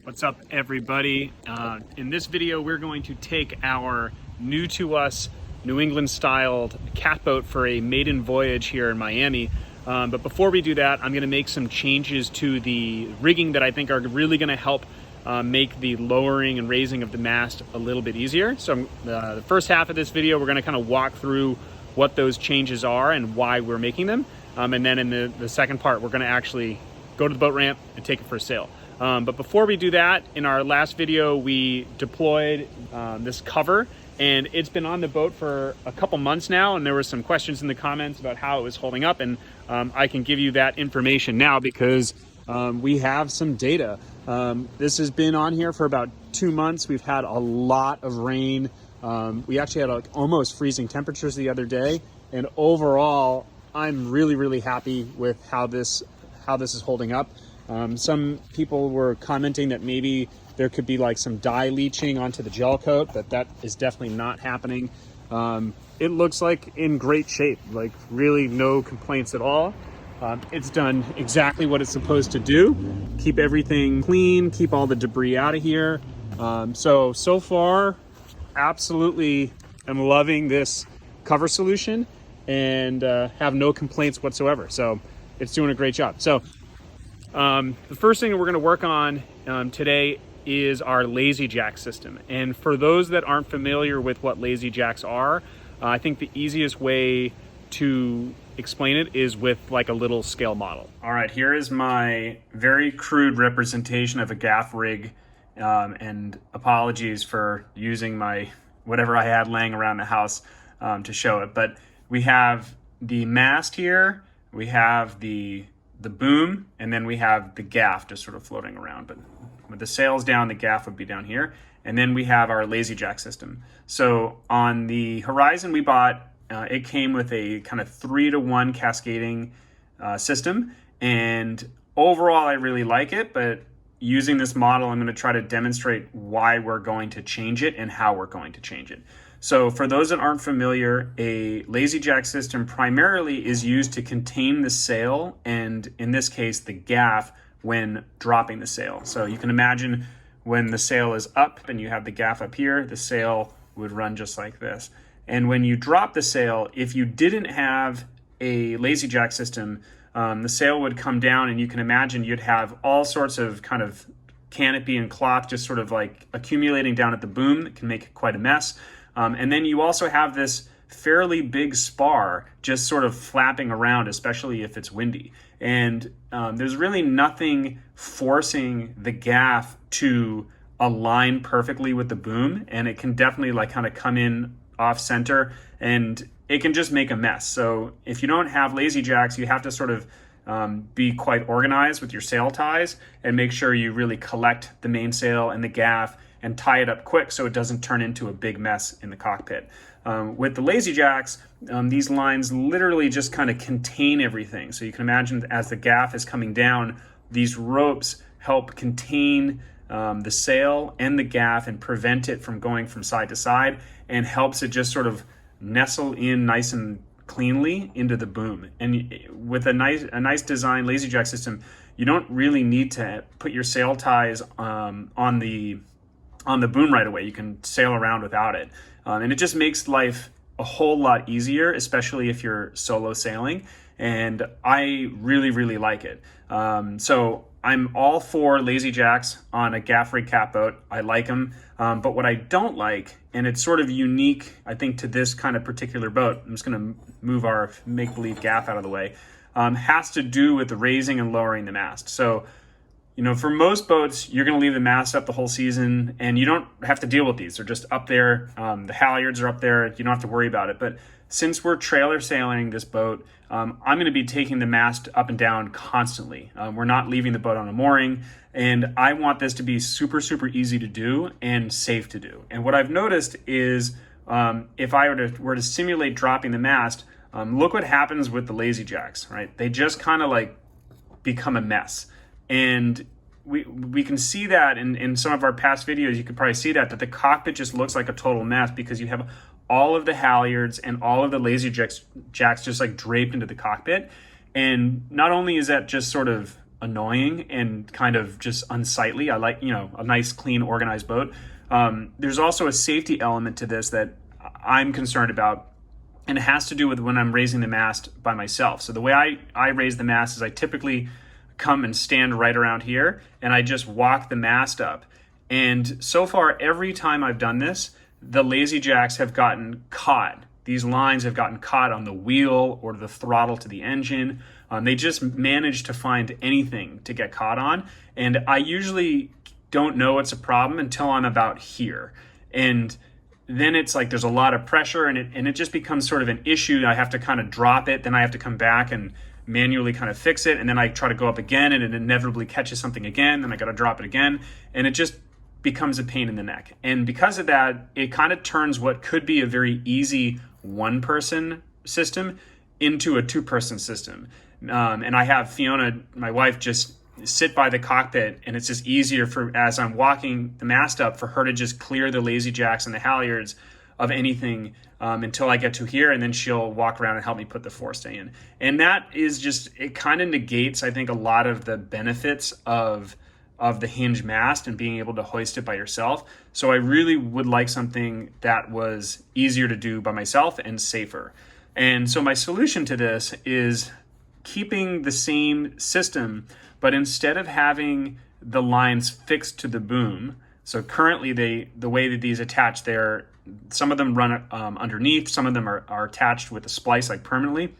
What's up, everybody? In this video, we're going to take our new to us New England styled catboat for a maiden voyage here in Miami. But before we do that, I'm going to make some changes to the rigging that I think are really going to help make the lowering and raising of the mast a little bit easier. So the first half of this video, we're going to kind of walk through what those changes are and why we're making them. And then in the second part, we're going to actually go to the boat ramp and take it for a sail. But before we do that, in our last video, we deployed this cover, and it's been on the boat for a couple months now, and there were some questions in the comments about how it was holding up, and I can give you that information now because we have some data. This has been on here for about 2 months. We've had a lot of rain. We actually had like almost freezing temperatures the other day, and overall, I'm really happy with how this is holding up. Some people were commenting that maybe there could be like some dye leaching onto the gel coat, but that is definitely not happening. It looks like in great shape, like really no complaints at all. It's done exactly what it's supposed to do. Keep everything clean, keep all the debris out of here. So far, absolutely am loving this cover solution and have no complaints whatsoever. So it's doing a great job. So the first thing that we're going to work on today is our lazy jack system. And for those that aren't familiar with what lazy jacks are, I think the easiest way to explain it is with like a little scale model. All right, here is my very crude representation of a gaff rig, and apologies for using my whatever I had laying around the house to show it. But we have the mast here, we have the boom, and then we have the gaff just sort of floating around. But with the sails down, the gaff would be down here. And then we have our lazy jack system. So on the Horizon we bought, it came with a kind of 3-to-1 cascading system. And overall, I really like it, but using this model, I'm going to try to demonstrate why we're going to change it and how we're going to change it. So for those that aren't familiar, a lazy jack system primarily is used to contain the sail, and in this case, the gaff when dropping the sail. So you can imagine when the sail is up and you have the gaff up here, the sail would run just like this. And when you drop the sail, if you didn't have a lazy jack system, the sail would come down, and you can imagine you'd have all sorts of kind of canopy and cloth just sort of like accumulating down at the boom that can make quite a mess. And then you also have this fairly big spar just sort of flapping around, especially if it's windy. And there's really nothing forcing the gaff to align perfectly with the boom. And it can definitely like kind of come in off center, and it can just make a mess. So if you don't have lazy jacks, you have to sort of be quite organized with your sail ties and make sure you really collect the mainsail and the gaff and tie it up quick so it doesn't turn into a big mess in the cockpit. With the lazy jacks, these lines literally just kind of contain everything. So you can imagine as the gaff is coming down, these ropes help contain the sail and the gaff and prevent it from going from side to side, and helps it just sort of nestle in nice and cleanly into the boom. And with a nice design lazy jack system, you don't really need to put your sail ties on the boom right away. You can sail around without it. And it just makes life a whole lot easier, especially if you're solo sailing. And I really like it. So I'm all for lazy jacks on a gaff rig catboat. I like them. But what I don't like, and it's sort of unique, I think, to this kind of particular boat, I'm just going to move our make-believe gaff out of the way, has to do with the raising and lowering the mast. So, you know, for most boats, you're going to leave the mast up the whole season, and you don't have to deal with these. They're just up there. The halyards are up there. You don't have to worry about it. But since we're trailer sailing this boat, I'm going to be taking the mast up and down constantly. We're not leaving the boat on a mooring, and I want this to be super easy to do and safe to do. And what I've noticed is if I were to simulate dropping the mast, look what happens with the lazy jacks, right? They just kind of like become a mess. And we can see that in some of our past videos. You could probably see that the cockpit just looks like a total mess because you have all of the halyards and all of the lazy jacks just like draped into the cockpit. And not only is that just sort of annoying and kind of just unsightly. I like, you know, a nice, clean, organized boat. There's also a safety element to this that I'm concerned about, and it has to do with when I'm raising the mast by myself. So the way I raise the mast is I typically come and stand right around here, and I just walk the mast up. And so far, every time I've done this, the lazy jacks have gotten caught. These lines have gotten caught on the wheel or the throttle to the engine. They just manage to find anything to get caught on. And I usually don't know it's a problem until I'm about here. And then it's like there's a lot of pressure, and it just becomes sort of an issue. I have to kind of drop it, then I have to come back and manually kind of fix it, and then I try to go up again, and it inevitably catches something again, then I got to drop it again, and it just becomes a pain in the neck. And because of that, it kind of turns what could be a very easy one-person system into a two-person system. And I have Fiona, my wife, just sit by the cockpit, and it's just easier for, as I'm walking the mast up, for her to just clear the lazy jacks and the halyards of anything until I get to here, and then she'll walk around and help me put the forestay in. And that is just, it kind of negates, I think, a lot of the benefits of the hinge mast and being able to hoist it by yourself. So I really would like something that was easier to do by myself and safer. And so my solution to this is keeping the same system, but instead of having the lines fixed to the boom, so currently the way that these attach, some of them run underneath, some of them are attached with a splice, like permanently,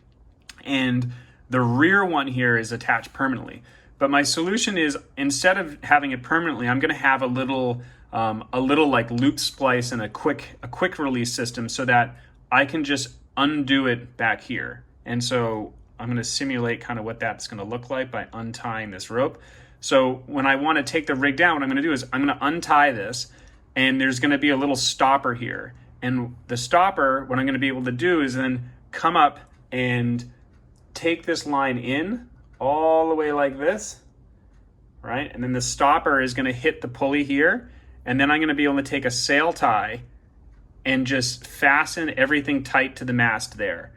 and the rear one here is attached permanently. But my solution is, instead of having it permanently, I'm going to have a little like loop splice and a quick release system, so that I can just undo it back here. And so I'm going to simulate kind of what that's going to look like by untying this rope. So when I want to take the rig down, what I'm going to do is I'm going to untie this, and there's going to be a little stopper here. And the stopper, what I'm going to be able to do is then come up and take this line in all the way like this, right? And then the stopper is going to hit the pulley here, and then I'm going to be able to take a sail tie and just fasten everything tight to the mast there.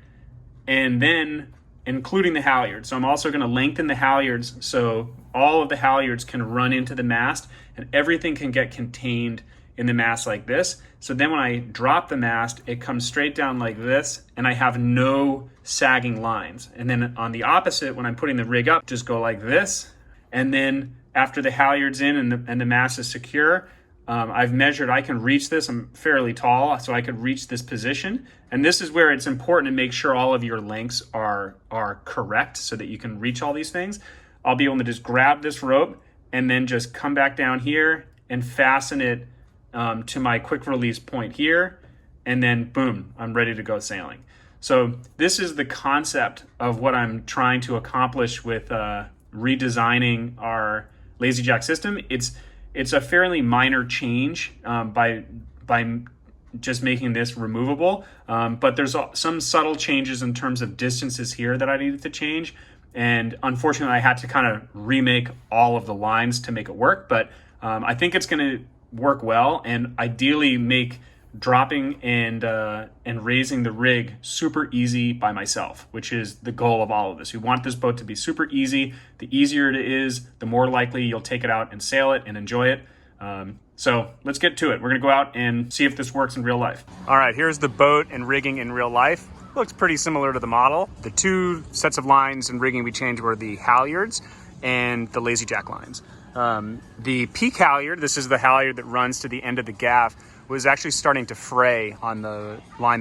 And then including the halyards. So I'm also going to lengthen the halyards so all of the halyards can run into the mast, and everything can get contained in the mast like this. So then when I drop the mast, it comes straight down like this, and I have no sagging lines. And then on the opposite, when I'm putting the rig up, just go like this. And then after the halyard's in and the mast is secure, I've measured, I can reach this. I'm fairly tall, so I could reach this position. And this is where it's important to make sure all of your lengths are correct so that you can reach all these things. I'll be able to just grab this rope and then just come back down here and fasten it to my quick release point here. And then boom, I'm ready to go sailing. So this is the concept of what I'm trying to accomplish with redesigning our lazy jack system. It's a fairly minor change by just making this removable, but there's some subtle changes in terms of distances here that I needed to change, and unfortunately I had to kind of remake all of the lines to make it work, but I think it's going to work well, and ideally make dropping and raising the rig super easy by myself, which is the goal of all of this. We want this boat to be super easy. The easier it is, the more likely you'll take it out and sail it and enjoy it. So let's get to it. We're gonna go out and see if this works in real life. All right, here's the boat and rigging in real life. Looks pretty similar to the model. The two sets of lines and rigging we changed were the halyards and the lazy jack lines. The peak halyard, this is the halyard that runs to the end of the gaff, was actually starting to fray on the line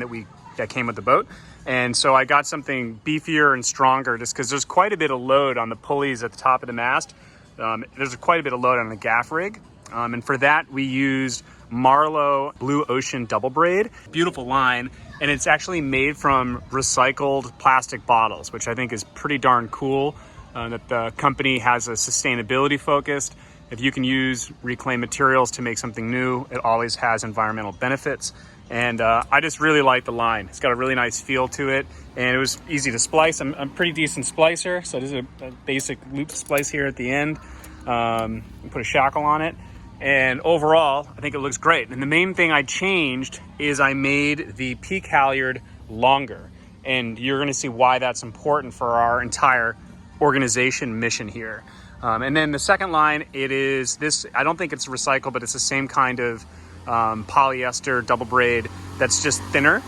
that came with the boat. And so I got something beefier and stronger, just because there's quite a bit of load on the pulleys at the top of the mast. There's quite a bit of load on the gaff rig. And for that, we used Marlowe Blue Ocean double braid. Beautiful line. And it's actually made from recycled plastic bottles, which I think is pretty darn cool, that the company has a sustainability focused. If you can use reclaimed materials to make something new, it always has environmental benefits. And I just really like the line. It's got a really nice feel to it, and it was easy to splice. I'm a pretty decent splicer, so this is a basic loop splice here at the end. Put a shackle on it, and overall, I think it looks great. And the main thing I changed is I made the peak halyard longer, and you're gonna see why that's important for our entire organization mission here. And then the second line, it is this, I don't think it's recycled, but it's the same kind of polyester double braid that's just thinner.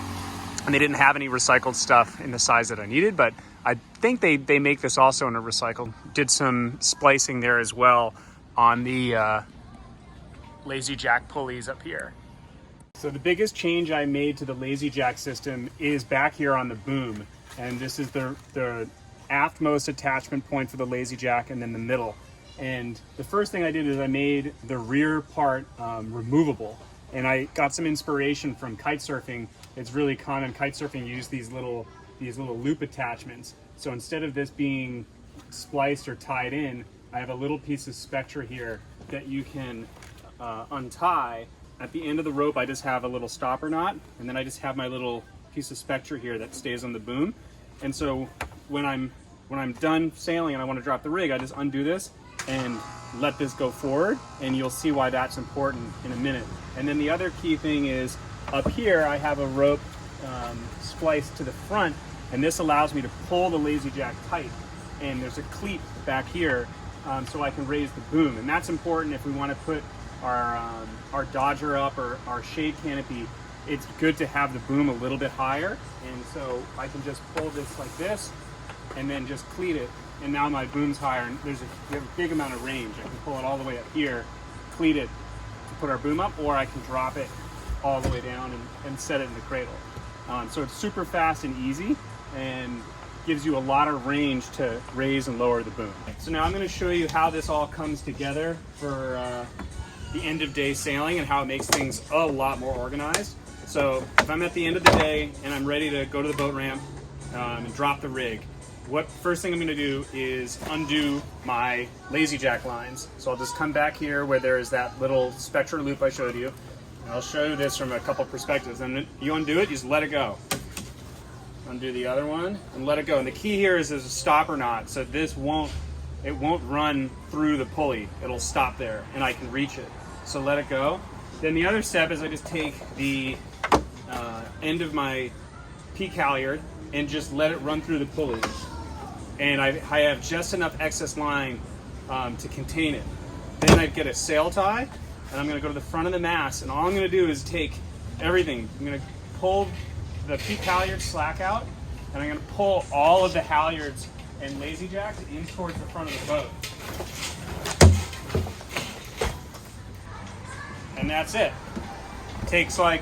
And they didn't have any recycled stuff in the size that I needed, but I think they make this also in a recycled. Did some splicing there as well on the Lazy Jack pulleys up here. So the biggest change I made to the Lazy Jack system is back here on the boom. And this is the aftmost attachment point for the Lazy Jack, and then the middle. And the first thing I did is I made the rear part removable. And I got some inspiration from kite surfing. It's really common, kite surfing use these little loop attachments. So instead of this being spliced or tied in, I have a little piece of Spectra here that you can untie. At the end of the rope, I just have a little stopper knot, and then I just have my little piece of Spectra here that stays on the boom. And so when I'm done sailing and I want to drop the rig, I just undo this and let this go forward, and you'll see why that's important in a minute. And then the other key thing is up here I have a rope spliced to the front, and this allows me to pull the Lazy Jack tight, and there's a cleat back here so I can raise the boom. And that's important if we want to put our Dodger up or our shade canopy. It's good to have the boom a little bit higher, and so I can just pull this like this and then just cleat it, and now my boom's higher, and we have a big amount of range. I can pull it all the way up here, cleat it to put our boom up, or I can drop it all the way down and set it in the cradle. So it's super fast and easy, and gives you a lot of range to raise and lower the boom. So now I'm going to show you how this all comes together for the end of day sailing, and how it makes things a lot more organized. So if I'm at the end of the day and I'm ready to go to the boat ramp and drop the rig, first thing I'm going to do is undo my Lazy Jack lines. So I'll just come back here where there's that little Spectra loop I showed you, and I'll show you this from a couple perspectives. And you undo it, you just let it go. Undo the other one and let it go. And the key here is there's a stopper knot, so this won't run through the pulley. It'll stop there, and I can reach it. So let it go. Then the other step is I just take the end of my peak halyard and just let it run through the pulley. And I have just enough excess line to contain it. Then I get a sail tie, and I'm going to go to the front of the mast, and all I'm going to do is take everything. I'm going to pull the peak halyard slack out, and I'm going to pull all of the halyards and Lazy Jacks in towards the front of the boat. And that's it. Takes like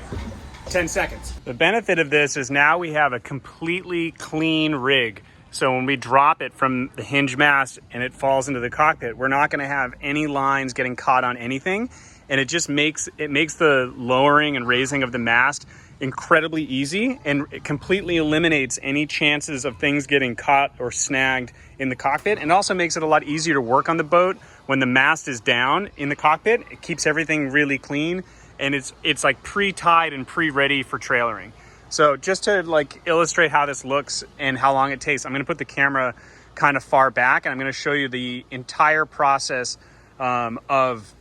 10 seconds. The benefit of this is now we have a completely clean rig. So when we drop it from the hinge mast and it falls into the cockpit, we're not going to have any lines getting caught on anything. And it just makes the lowering and raising of the mast incredibly easy, and it completely eliminates any chances of things getting caught or snagged in the cockpit. And also makes it a lot easier to work on the boat when the mast is down in the cockpit. It keeps everything really clean, and it's like pre-tied and pre-ready for trailering. So just to like illustrate how this looks and how long it takes, I'm going to put the camera kind of far back, and I'm going to show you the entire process of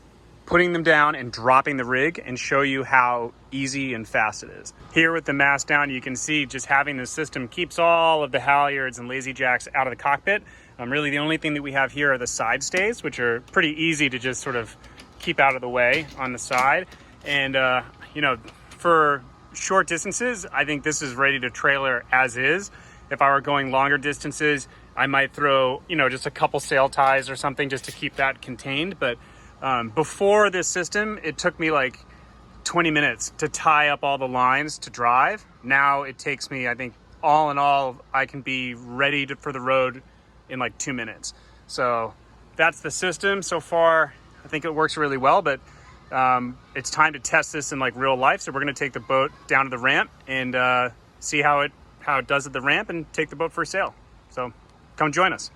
putting them down and dropping the rig, and show you how easy and fast it is. Here with the mast down, you can see just having this system keeps all of the halyards and Lazy Jacks out of the cockpit. Really the only thing that we have here are the side stays, which are pretty easy to just sort of keep out of the way on the side. And you know, for short distances, I think this is ready to trailer as is. If I were going longer distances, I might throw, you know, just a couple sail ties or something just to keep that contained. But before this system, it took me like 20 minutes to tie up all the lines to drive. Now it takes me, I think, all in all, I can be ready for the road in like 2 minutes. So that's the system so far. I think it works really well, but it's time to test this in like real life. So we're going to take the boat down to the ramp and see how it does at the ramp, and take the boat for a sail. So come join us.